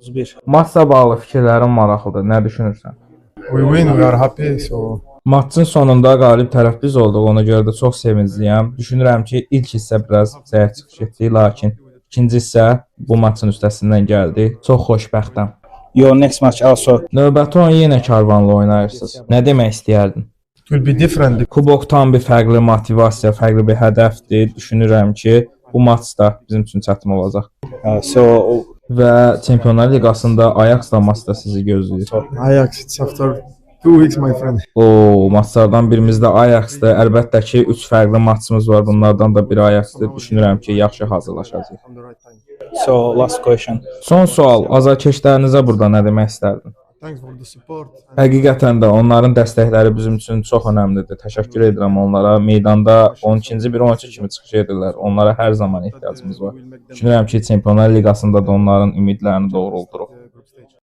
31. Maçla bağlı fikirlərin maraqlıdır. Nə düşünürsən? We win, we are happy. So Maçın sonunda qalib tərəf biz olduq. Ona görə də çox sevincliyəm. Düşünürəm ki, ilk hissə biraz zəif çıxış etdi, lakin ikinci hissə bu maçın üstəsindən gəldi. Çox xoşbəxtəm. Your next match also. Növbəti oyun yenə Karvanla oynayırsınız. Nə demək istəyərdin? it will be different. Kubok tam bir fərqli motivasiya, fərqli bir hədəfdir. Düşünürəm ki, bu maç da bizim üçün çətin olacaq. So Və Çempionlar Liqasında Ajax da maçda sizi gözləyir. Ajax, it's after 2 weeks, my friend. O maçlardan birimizdə Ajax-dır. Əlbəttə ki, 3 fərqli maçımız var. Bunlardan da biri Ajax-dır. Düşünürəm ki, yaxşı hazırlaşacağıq. On the right time. so last question. Son sual, azarkeşlərinizə burada nə demək istərdin? Thanks for the support. Həqiqətən də onların dəstəkləri bizim üçün çox əhəmilidir. Təşəkkür edirəm onlara. Meydanda 12-ci bir oyunçu kimi çıxış edirlər. Onlara hər zaman ehtiyacımız var. Düşünürəm ki, Çempionlar Liqasında da onların ümidlərini doğrulduruq.